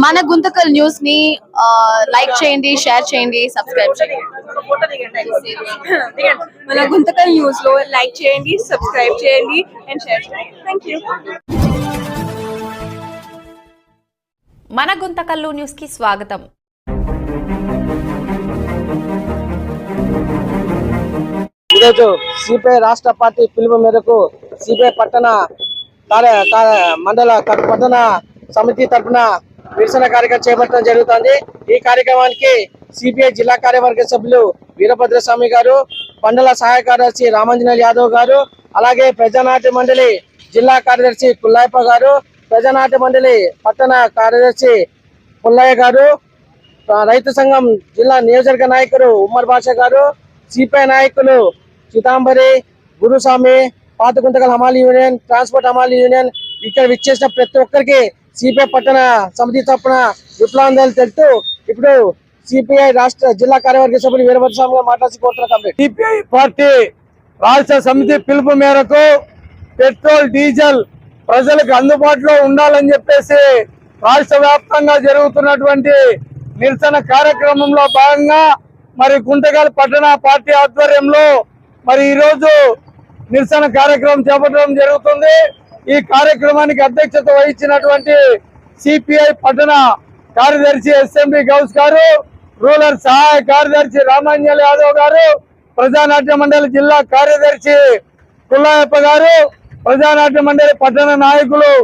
మన గుంతకల్ న్యూస్ ని లైక్ చేయండి, షేర్ చేయండి, సబ్స్క్రైబ్ చేయండి. మన గుంతకల్ న్యూస్ లో లైక్ చేయండి, సబ్స్క్రైబ్ చేయండి అండ్ షేర్ చేయండి. థాంక్యూ. మన గుంతకల్లు న్యూస్ కి స్వాగతం. ఈరోజు సిపిఐ రాష్ట్ర పార్టీ పిలుపు మేరకు సిపిఐ పట్టణ మండల పట్టణ సమితి తరఫున నిరసన కార్యక్రమం చేపట్టడం జరుగుతుంది. ఈ కార్యక్రమానికి సిపిఐ జిల్లా కార్యవర్గ సభ్యులు వీరభద్రస్వామి గారు, మండల సహాయ కార్యదర్శి రామాంజనేయులు యాదవ్ గారు, అలాగే ప్రజానాట్య మండలి జిల్లా కార్యదర్శి పుల్లయ్యప్ప గారు, ప్రజానాట్య మండలి పట్టణ కార్యదర్శి పుల్లయ్య గారు, రైతు సంఘం జిల్లా నియోజకవర్గ నాయకులు ఉమ్మర్ బాషా గారు, సిపిఐ నాయకులు చితాంబరి, గురుస్వామి, పాతగుంతకల్ హమాలి యూనియన్, ట్రాన్స్పోర్ట్ హమాలి యూనియన్, ఇక్కడ విచ్చేసిన ప్రతి ఒక్కరికి సిపిఐ పట్టణ సమితి తరఫున విప్లవాందోళన తెలుపుతూ ఇప్పుడు సిపిఐ రాష్ట్ర జిల్లా కార్యవర్గ సభ్యులు వీరభద్రస్వామి గారు మాట్లాడుకోవడం. సిపిఐ పార్టీ రాష్ట్ర సమితి పిలుపు మేరకు పెట్రోల్, డీజిల్ ప్రజలకు అందుబాటులో ఉండాలని చెప్పేసి రాష్ట్ర వ్యాప్తంగా జరుగుతున్నటువంటి నిరసన కార్యక్రమంలో భాగంగా మరి గుంతకల్ పట్టణ పార్టీ ఆధ్వర్యంలో మరి ఈరోజు నిరసన కార్యక్రమం చేపట్టడం జరుగుతుంది. ఈ కార్యక్రమానికి అధ్యక్షత వహించినటువంటి సిపిఐ పట్టణ కార్యదర్శి ఎస్ఎంబి గౌస్ గారు, రూరల్ సహాయ కార్యదర్శి రామాంజనేయులు యాదవ్ గారు, ప్రజానాట్య మండలి జిల్లా కార్యదర్శి పుల్లయ్యప్ప గారు, ప్రజానాట్య మండలి పట్టణ నాయకులు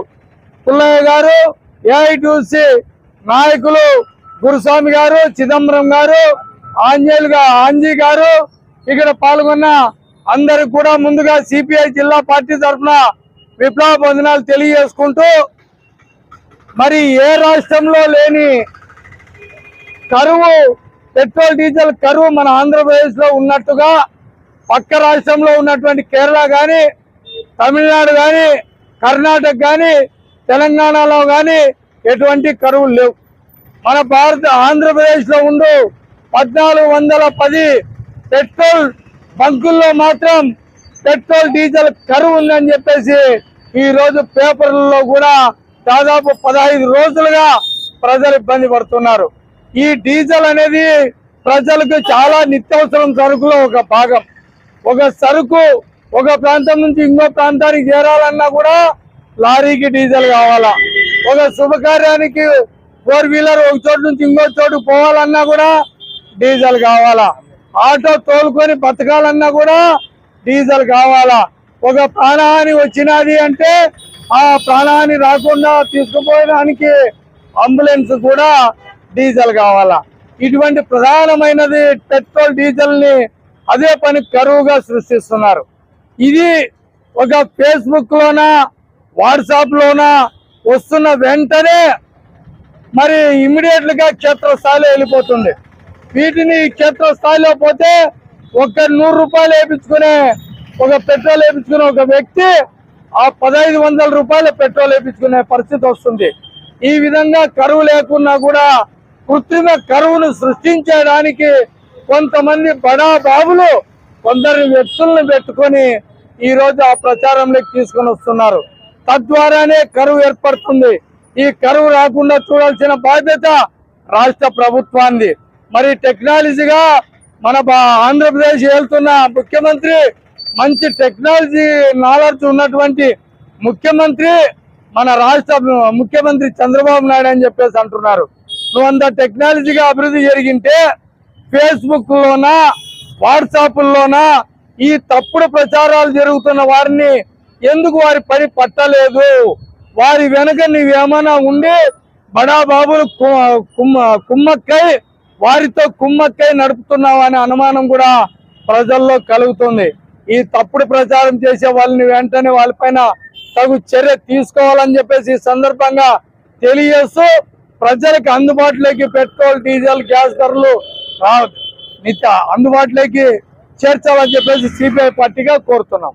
పుల్లయ్య గారు, ఏఐటీసీ నాయకులు గురుస్వామి గారు, చిదంబరం గారు, ఆంజీ గారు ఇక్కడ పాల్గొన్న అందరికి కూడా ముందుగా సిపిఐ జిల్లా పార్టీ తరఫున విప్లవ వందనాలు తెలియజేసుకుంటూ మరి ఏ రాష్ట్రంలో లేని కరువు, పెట్రోల్ డీజిల్ కరువు మన ఆంధ్రప్రదేశ్ లో ఉన్నట్టుగా పక్క రాష్ట్రంలో ఉన్నటువంటి కేరళ కానీ, తమిళనాడు కానీ, కర్ణాటక కానీ, తెలంగాణలో కానీ ఎటువంటి కరువులు లేవు. మన ఆంధ్రప్రదేశ్ లో ఉండు 1410 పెట్రోల్ బంకుల్లో మాత్రం పెట్రోల్ డీజిల్ కరువు ఉందని చెప్పేసి ఈ రోజు పేపర్లలో కూడా దాదాపు 15 రోజులుగా ప్రజలు ఇబ్బంది పడుతున్నారు. ఈ డీజిల్ అనేది ప్రజలకు చాలా నిత్యావసరం సరుకులో ఒక భాగం. ఒక సరుకు ఒక ప్రాంతం నుంచి ఇంకో ప్రాంతానికి చేరాలన్నా కూడా లారీకి డీజిల్ కావాలా, ఒక శుభకార్యానికి 4 వీలర్ ఒక చోటు నుంచి ఇంకో చోటు పోవాలన్నా కూడా డీజిల్ కావాలా, ఆటో తోలుకొని బతకాలన్నా కూడా డీజిల్ కావాలా, ఒక ప్రాణహాని వచ్చినది అంటే ఆ ప్రాణహాని రాకుండా తీసుకుపోయడానికి అంబులెన్స్ కూడా డీజిల్ కావాలా. ఇటువంటి ప్రధానమైనది పెట్రోల్ డీజిల్ ని అదే పని కరువుగా సృష్టిస్తున్నారు. ఇది ఒక ఫేస్బుక్ లోనా వాట్సాప్ లోనా వస్తున్న వెంటనే మరి ఇమ్మీడియట్ గా క్షేత్రస్థాయిలో వెళ్ళిపోతుంది. వీటిని క్షేత్రస్థాయిలో పోతే ఒక 100 రూపాయలు వేయించుకునే ఒక పెట్రోల్ వేయించుకునే ఒక వ్యక్తి ఆ 1500 రూపాయల పెట్రోల్ వేయించుకునే పరిస్థితి వస్తుంది. ఈ విధంగా కరువు లేకున్నా కూడా కృత్రిమ కరువును సృష్టించడానికి కొంతమంది బడా బాబులు కొందరు వ్యక్తులను పెట్టుకొని ఈ రోజు ఆ ప్రచారంలోకి తీసుకొని వస్తున్నారు. తద్వారానే కరువు ఏర్పడుతుంది. ఈ కరువు రాకుండా చూడాల్సిన బాధ్యత రాష్ట్ర ప్రభుత్వాన్ని. మరి టెక్నాలజీగా మన ఆంధ్రప్రదేశ్ వెళ్తున్న ముఖ్యమంత్రి మంచి టెక్నాలజీ నాలెడ్జ్ ఉన్నటువంటి ముఖ్యమంత్రి మన రాష్ట్ర ముఖ్యమంత్రి చంద్రబాబు నాయుడు అని చెప్పేసి అంటున్నారు. నువ్వంత టెక్నాలజీగా అభివృద్ధి జరిగింటే ఫేస్బుక్ లోనా వాట్సాప్ లోనా ఈ తప్పుడు ప్రచారాలు జరుగుతున్న వారిని ఎందుకు వారి పని పట్టలేదు? వారి వెనక నీవేమైనా ఉండి బడా బాబులు కుమ్మక్కై వారితో కుమ్మక్కై నడుపుతున్నావు అనే అనుమానం కూడా ప్రజల్లో కలుగుతుంది. ఈ తప్పుడు ప్రచారం చేసే వాళ్ళని వెంటనే వాళ్ళపైన తగు చర్య తీసుకోవాలని చెప్పేసి ఈ సందర్భంగా తెలియజేస్తూ ప్రజలకు అందుబాటులోకి పెట్రోల్, డీజిల్, గ్యాస్ ధరలు అందుబాటులోకి చేర్చాలని చెప్పేసి సిపిఐ పార్టీగా కోరుతున్నాం.